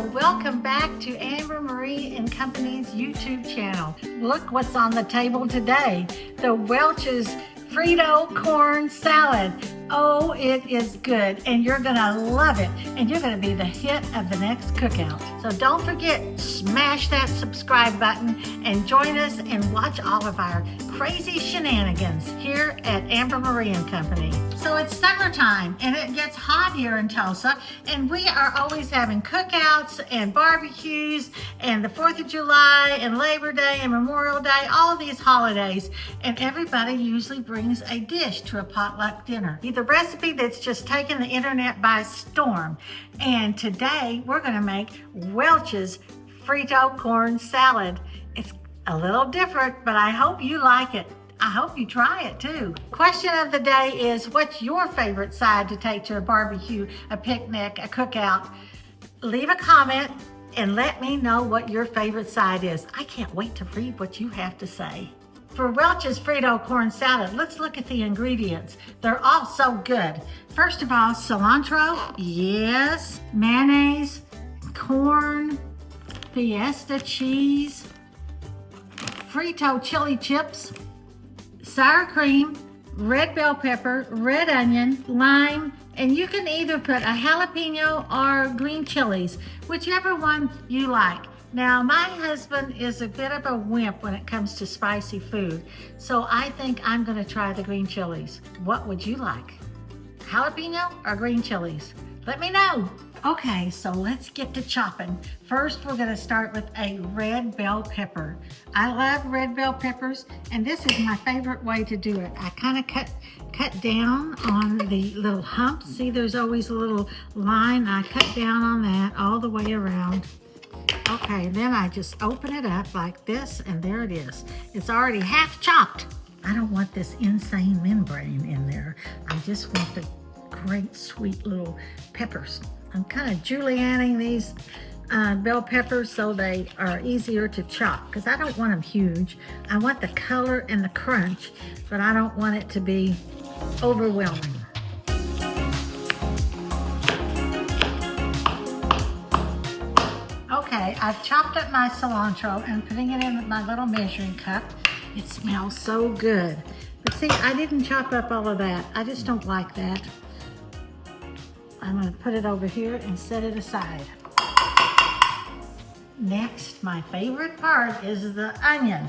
Welcome back to Amber Marie and Company's YouTube channel. Look what's on the table today. The Welch's Frito Corn Salad. Oh, it is good and you're gonna love it and you're gonna be the hit of the next cookout. So don't forget, smash that subscribe button and join us and watch all of our crazy shenanigans here at Amber Marie and Company. So it's summertime and it gets hot here in Tulsa and we are always having cookouts and barbecues and the 4th of July and Labor Day and Memorial Day, all these holidays, and everybody usually brings a dish to a potluck dinner. The recipe that's just taken the internet by storm. And today we're gonna make Welch's Frito Corn Salad. It's a little different, but I hope you like it. I hope you try it too. Question of the day is, what's your favorite side to take to a barbecue, a picnic, a cookout? Leave a comment and let me know what your favorite side is. I can't wait to read what you have to say. For Welch's Frito Corn Salad, let's look at the ingredients. They're all so good. First of all, cilantro, yes, mayonnaise, corn, fiesta cheese, Frito chili chips, sour cream, red bell pepper, red onion, lime, and you can either put a jalapeno or green chilies, whichever one you like. Now, my husband is a bit of a wimp when it comes to spicy food, so I think I'm gonna try the green chilies. What would you like? Jalapeno or green chilies? Let me know. Okay, so let's get to chopping. First, we're gonna start with a red bell pepper. I love red bell peppers, and this is my favorite way to do it. I kind of cut down on the little humps. See, there's always a little line. I cut down on that all the way around. Okay, then I just open it up like this, and there it is. It's already half chopped. I don't want this insane membrane in there. I just want the great sweet little peppers. I'm kind of julienning these bell peppers so they are easier to chop, because I don't want them huge. I want the color and the crunch, but I don't want it to be overwhelming. Okay, I've chopped up my cilantro and putting it in my little measuring cup. It smells so good. But see, I didn't chop up all of that. I just don't like that. I'm gonna put it over here and set it aside. Next, my favorite part is the onion.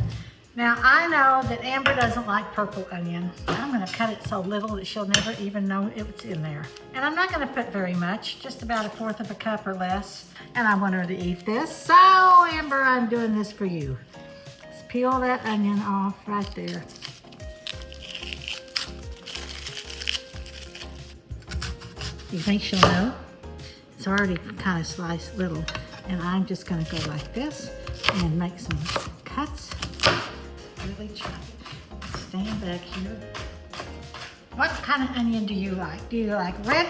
Now, I know that Amber doesn't like purple onion. I'm gonna cut it so little that she'll never even know it's in there. And I'm not gonna put very much, just about 1/4 of a cup or less. And I want her to eat this. So, Amber, I'm doing this for you. Let's peel that onion off right there. You think she'll know? It's already kind of sliced little. And I'm just gonna go like this and make some cuts. Really chop it. Stand back here. What kind of onion do you like? Do you like red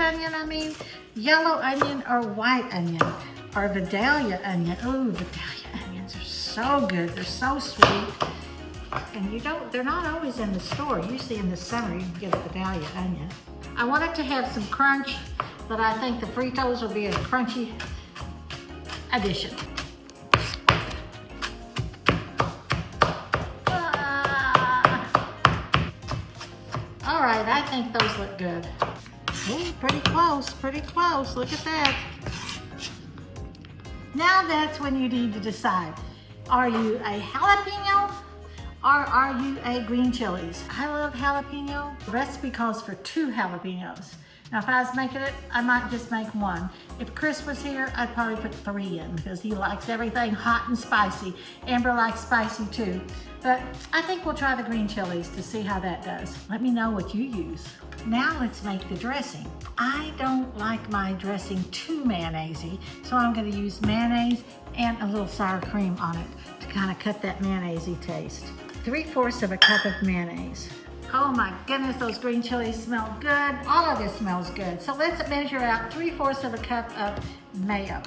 onion, yellow onion, or white onion, or Vidalia onion? Oh, Vidalia onions are so good. They're so sweet. And they're not always in the store. Usually in the summer you can get a Vidalia onion. I want it to have some crunch, but I think the Fritos will be a crunchy addition. All right, I think those look good. Ooh, pretty close, look at that. Now that's when you need to decide. Are you a jalapeno or are you a green chilies? I love jalapeno. The recipe calls for 2 jalapenos. Now, if I was making it, I might just make 1. If Chris was here, I'd probably put 3 in because he likes everything hot and spicy. Amber likes spicy too. But I think we'll try the green chilies to see how that does. Let me know what you use. Now let's make the dressing. I don't like my dressing too mayonnaise-y, so I'm gonna use mayonnaise and a little sour cream on it to kind of cut that mayonnaise-y taste. 3/4 of a cup of mayonnaise. Oh my goodness, those green chilies smell good. All of this smells good. So let's measure out 3/4 of a cup of mayo.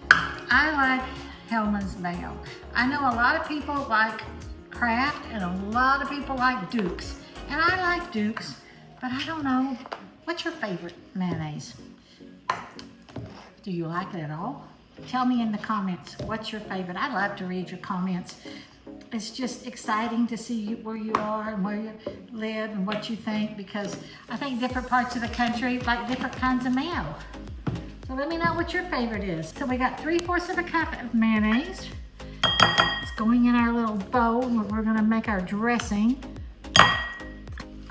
I like Hellmann's mayo. I know a lot of people like Kraft and a lot of people like Duke's. And I like Duke's, but I don't know. What's your favorite mayonnaise? Do you like it at all? Tell me in the comments, what's your favorite? I love to read your comments. It's just exciting to see where you are and where you live and what you think, because I think different parts of the country like different kinds of mayo. So let me know what your favorite is. So we got 3/4 of a cup of mayonnaise. It's going in our little bowl where we're gonna make our dressing.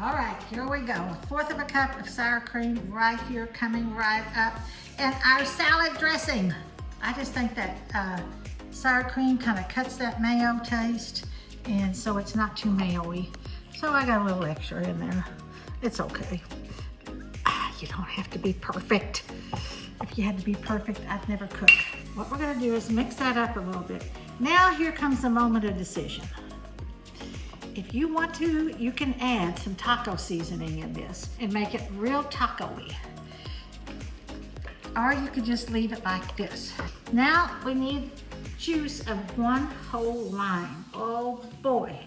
All right, here we go. 1/4 of a cup of sour cream right here, coming right up. And our salad dressing. I just think that sour cream kind of cuts that mayo taste, and so it's not too mayo-y. So I got a little extra in there. It's okay. You don't have to be perfect. If you had to be perfect, I'd never cook. What we're gonna do is mix that up a little bit. Now here comes the moment of decision. If you want to, you can add some taco seasoning in this and make it real taco-y. Or you could just leave it like this. Now we need juice of 1 whole lime. Oh boy,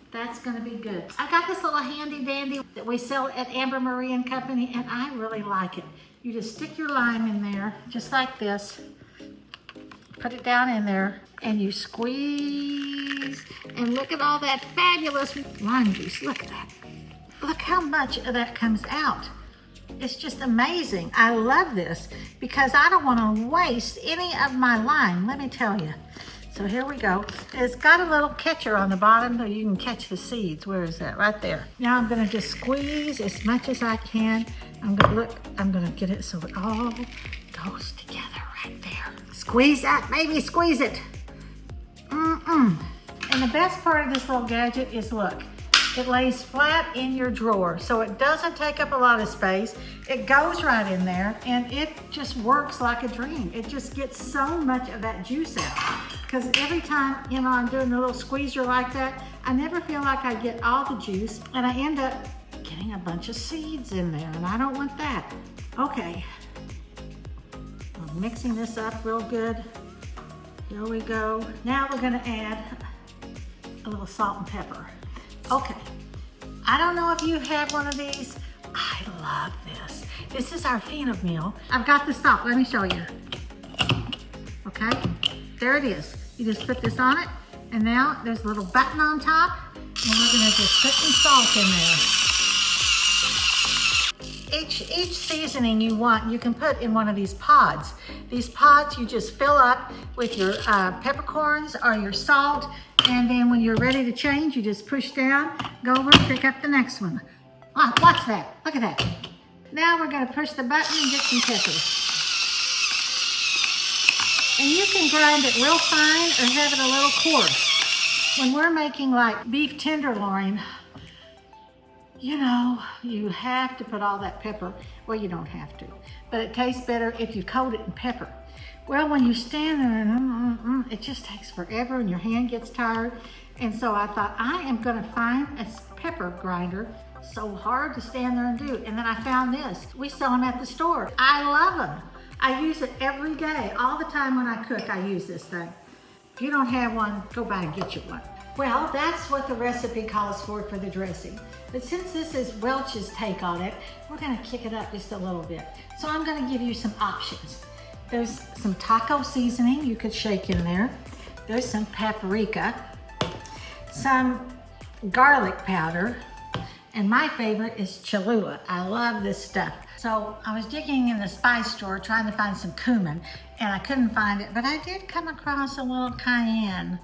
that's gonna be good. I got this little handy dandy that we sell at Amber Marie and Company, and I really like it. You just stick your lime in there, just like this. Put it down in there, and you squeeze, and look at all that fabulous lime juice. Look at that. Look how much of that comes out. It's just amazing. I love this because I don't want to waste any of my lime, let me tell you. So here we go. It's got a little catcher on the bottom so you can catch the seeds. Where is that? Right there. Now I'm gonna just squeeze as much as I can. I'm gonna get it so it all goes together right there. Squeeze that, baby, squeeze it. And the best part of this little gadget is, look, it lays flat in your drawer, so it doesn't take up a lot of space. It goes right in there, and it just works like a dream. It just gets so much of that juice out. Because every time, you know, I'm doing a little squeezer like that, I never feel like I get all the juice, and I end up getting a bunch of seeds in there, and I don't want that. Okay, I'm mixing this up real good. Here we go. Now we're gonna add a little salt and pepper. Okay, I don't know if you have one of these. I love this. This is our fino meal. I've got the salt, let me show you. Okay, there it is. You just put this on it, and now there's a little button on top, and we're gonna just put some salt in there. Each seasoning you want, you can put in one of these pods. These pods you just fill up with your peppercorns or your salt, and then when you're ready to change, you just push down, go over and pick up the next one. Oh, watch that, look at that. Now we're gonna push the button and get some peppers. And you can grind it real fine or have it a little coarse. When we're making like beef tenderloin, you know, you have to put all that pepper. Well, you don't have to, but it tastes better if you coat it in pepper. Well, when you stand there and it just takes forever and your hand gets tired. And so I thought, I am gonna find a pepper grinder. So hard to stand there and do. And then I found this. We sell them at the store. I love them. I use it every day. All the time when I cook, I use this thing. If you don't have one, go by and get you one. Well, that's what the recipe calls for the dressing. But since this is Welch's take on it, we're gonna kick it up just a little bit. So I'm gonna give you some options. There's some taco seasoning you could shake in there. There's some paprika, some garlic powder, and my favorite is Cholula. I love this stuff. So I was digging in the spice drawer trying to find some cumin, and I couldn't find it, but I did come across a little cayenne.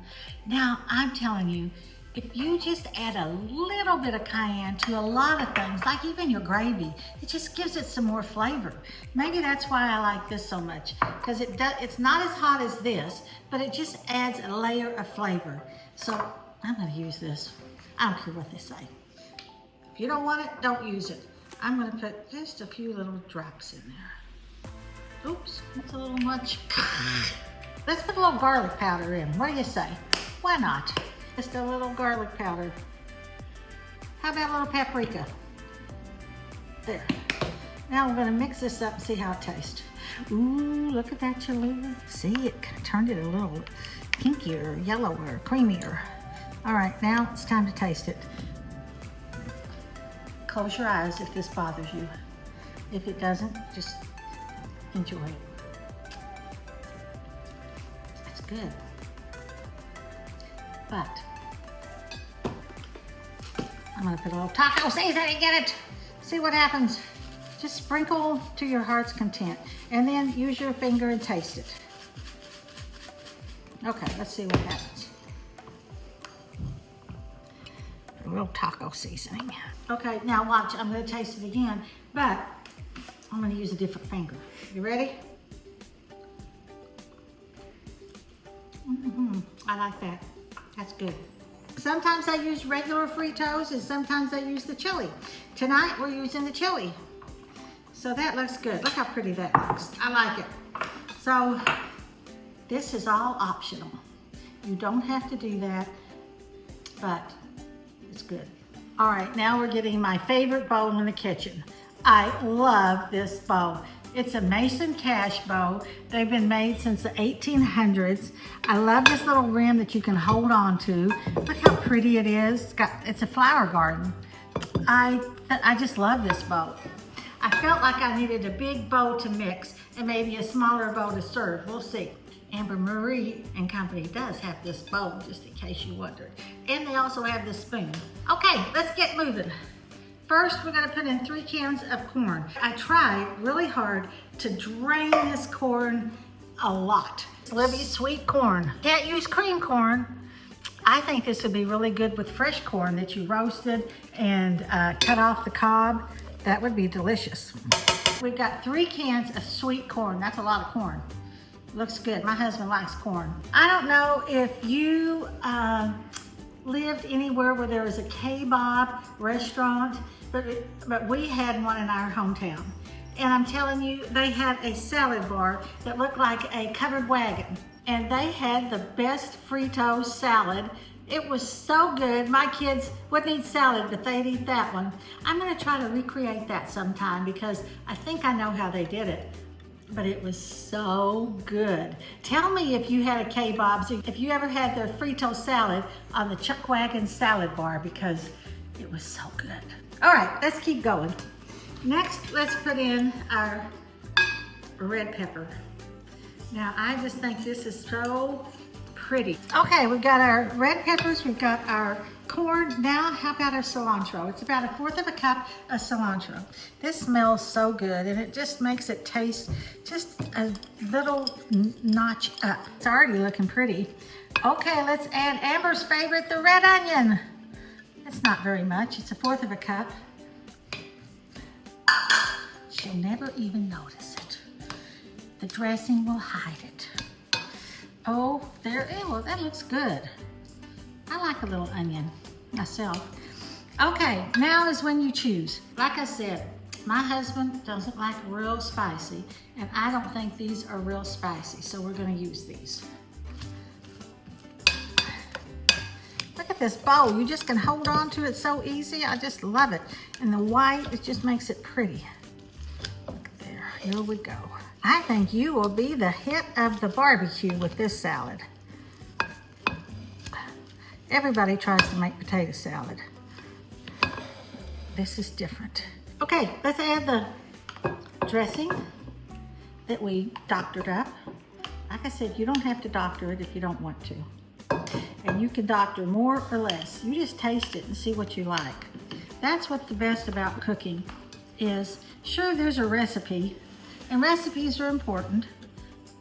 Now, I'm telling you, if you just add a little bit of cayenne to a lot of things, like even your gravy, it just gives it some more flavor. Maybe that's why I like this so much, because it's not as hot as this, but it just adds a layer of flavor. So I'm gonna use this. I don't care what they say. If you don't want it, don't use it. I'm gonna put just a few little drops in there. Oops, that's a little much. Let's put a little garlic powder in. What do you say? Why not? Just a little garlic powder. How about a little paprika? There. Now we're gonna mix this up and see how it tastes. Ooh, look at that Cholula. See, it turned it a little pinkier, yellower, creamier. All right, now it's time to taste it. Close your eyes if this bothers you. If it doesn't, just enjoy it. good. But I'm gonna put a little taco seasoning in it. See what happens. Just sprinkle to your heart's content. And then use your finger and taste it. Okay, let's see what happens. A little taco seasoning. Okay, now watch, I'm gonna taste it again, but I'm gonna use a different finger. You ready? I like that. That's good. Sometimes I use regular Fritos and sometimes I use the chili. Tonight we're using the chili. So that looks good. Look how pretty that looks. I like it. So this is all optional. You don't have to do that, but it's good. All right, now we're getting my favorite bowl in the kitchen. I love this bowl. It's a Mason Cash bowl. They've been made since the 1800s. I love this little rim that you can hold on to. Look how pretty it is. It's a flower garden. I just love this bowl. I felt like I needed a big bowl to mix and maybe a smaller bowl to serve. We'll see. Amber Marie and Company does have this bowl, just in case you wondered. And they also have this spoon. Okay, let's get moving. First, we're gonna put in 3 cans of corn. I tried really hard to drain this corn a lot. Libby's sweet corn. Can't use cream corn. I think this would be really good with fresh corn that you roasted and cut off the cob. That would be delicious. We've got 3 cans of sweet corn. That's a lot of corn. Looks good. My husband likes corn. I don't know if you lived anywhere where there was a kebab restaurant, but we had one in our hometown. And I'm telling you, they had a salad bar that looked like a covered wagon. And they had the best Frito salad. It was so good. My kids wouldn't eat salad, but they'd eat that one. I'm gonna try to recreate that sometime because I think I know how they did it. But it was so good. Tell me if you had a kebab, if you ever had the Frito salad on the Chuck Wagon salad bar, because it was so good. All right, let's keep going. Next, let's put in our red pepper. Now, I just think this is so pretty. Okay, we've got our red peppers, we've got our corn. Now, how about our cilantro? It's about 1/4 cup of cilantro. This smells so good, and it just makes it taste just a little notch up. It's already looking pretty. Okay, let's add Amber's favorite, the red onion. It's not very much. It's 1/4 cup. She'll never even notice it. The dressing will hide it. Oh, well, that looks good. I like a little onion myself. Okay, now is when you choose. Like I said, my husband doesn't like real spicy, and I don't think these are real spicy, so we're gonna use these. Look at this bowl. You just can hold on to it so easy. I just love it. And the white, it just makes it pretty. Look there, here we go. I think you will be the hit of the barbecue with this salad. Everybody tries to make potato salad. This is different. Okay, let's add the dressing that we doctored up. Like I said, you don't have to doctor it if you don't want to. And you can doctor more or less. You just taste it and see what you like. That's what's the best about cooking is, sure, there's a recipe, and recipes are important,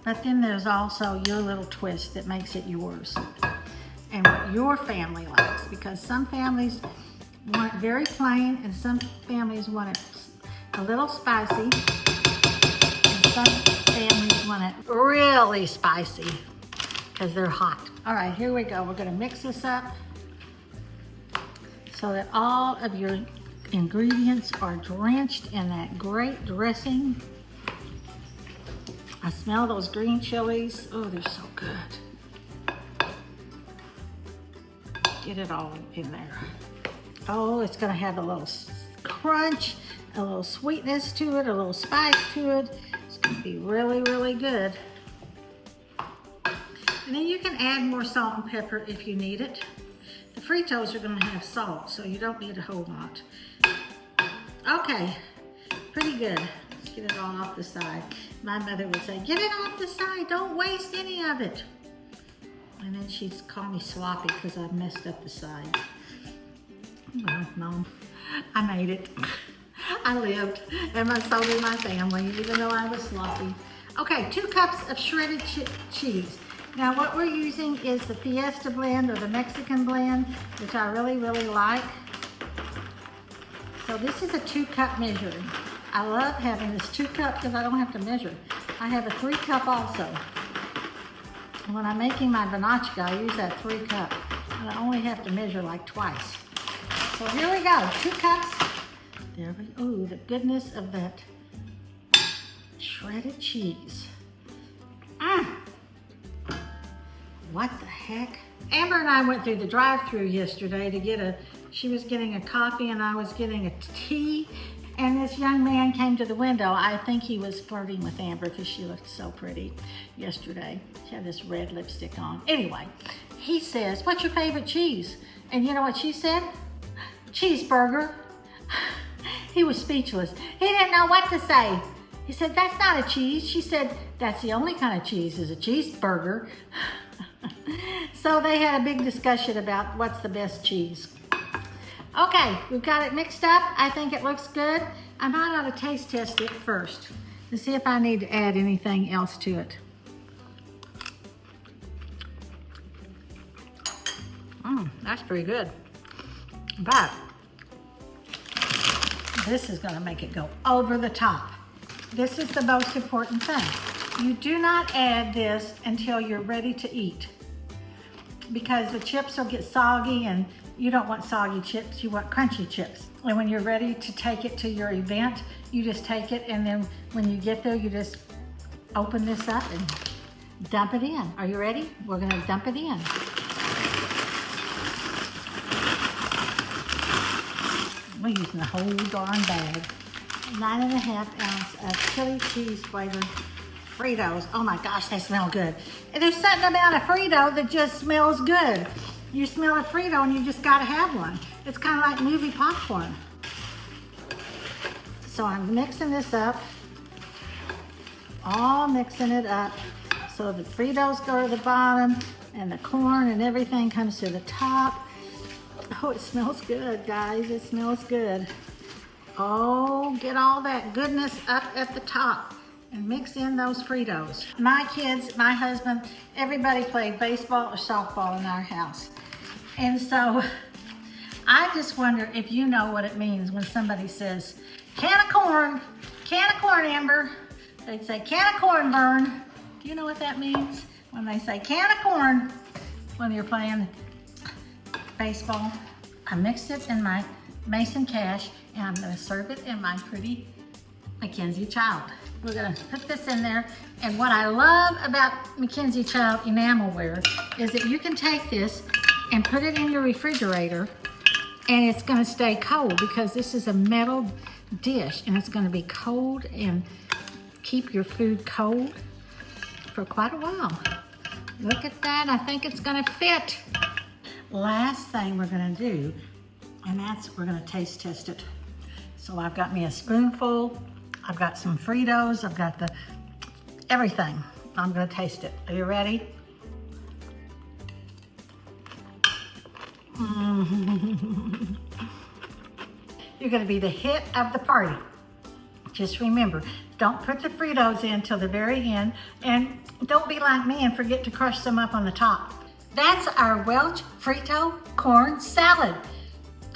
but then there's also your little twist that makes it yours. And what your family likes, because some families want it very plain and some families want it a little spicy and some families want it really spicy because they're hot. All right, here we go. We're gonna mix this up so that all of your ingredients are drenched in that great dressing. I smell those green chilies. Oh, they're so good. Get it all in there. Oh, it's gonna have a little crunch, a little sweetness to it, a little spice to it. It's gonna be really, really good. And then you can add more salt and pepper if you need it. The Fritos are gonna have salt, so you don't need a whole lot. Okay, pretty good. Let's get it all off the side. My mother would say, get it off the side, don't waste any of it. And then she's called me sloppy because I've messed up the sides. Well, no, I made it. I lived, and so did my family, even though I was sloppy. Okay, 2 cups of shredded cheese. Now what we're using is the Fiesta blend or the Mexican blend, which I really, really like. So this is a 2-cup measuring. I love having this 2-cup because I don't have to measure. I have a 3-cup also. And when I'm making my banachka, I use that 3-cup. And I only have to measure like twice. So here we go, 2 cups. There we go. Ooh, the goodness of that shredded cheese. What the heck? Amber and I went through the drive-thru yesterday to get she was getting a coffee and I was getting a tea. And this young man came to the window. I think he was flirting with Amber because she looked so pretty yesterday. She had this red lipstick on. Anyway, he says, "What's your favorite cheese?" And you know what she said? "Cheeseburger." He was speechless. He didn't know what to say. He said, "That's not a cheese." She said, "That's the only kind of cheese is a cheeseburger." So they had a big discussion about what's the best cheese. Okay, we've got it mixed up. I think it looks good. I might ought to taste test it first to see if I need to add anything else to it. That's pretty good. But this is gonna make it go over the top. This is the most important thing. You do not add this until you're ready to eat, because the chips will get soggy and you don't want soggy chips, you want crunchy chips. And when you're ready to take it to your event, you just take it, and then when you get there, you just open this up and dump it in. Are you ready? We're gonna dump it in. We're using the whole darn bag. 9.5 ounces of chili cheese flavored Fritos. Oh my gosh, they smell good. And there's something about a Frito that just smells good. You smell a Frito and you just gotta have one. It's kind of like movie popcorn. So I'm mixing this up. All mixing it up. So the Fritos go to the bottom and the corn and everything comes to the top. Oh, it smells good, guys. It smells good. Oh, get all that goodness up at the top and mix in those Fritos. My kids, my husband, everybody played baseball or softball in our house. And so I just wonder if you know what it means when somebody says, can of corn, Amber. They'd say, can of corn, Vern. Do you know what that means? When they say can of corn, when you're playing baseball. I mixed it in my Mason Cash, and I'm gonna serve it in my pretty Mackenzie Child. We're gonna put this in there, and what I love about Mackenzie Child enamelware is that you can take this and put it in your refrigerator, and it's gonna stay cold because this is a metal dish, and it's gonna be cold and keep your food cold for quite a while. Look at that, I think it's gonna fit. Last thing we're gonna do, and that's we're gonna taste test it. So I've got me a spoonful, I've got some Fritos, I've got everything. I'm gonna taste it. Are you ready? You're gonna be the hit of the party. Just remember, don't put the Fritos in till the very end, and don't be like me and forget to crush some up on the top. That's our Welch Frito Corn Salad.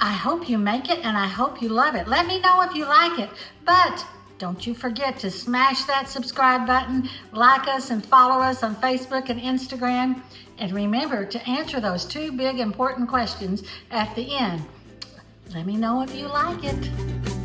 I hope you make it and I hope you love it. Let me know if you like it, but don't you forget to smash that subscribe button, like us and follow us on Facebook and Instagram, and remember to answer those 2 big important questions at the end. Let me know if you like it.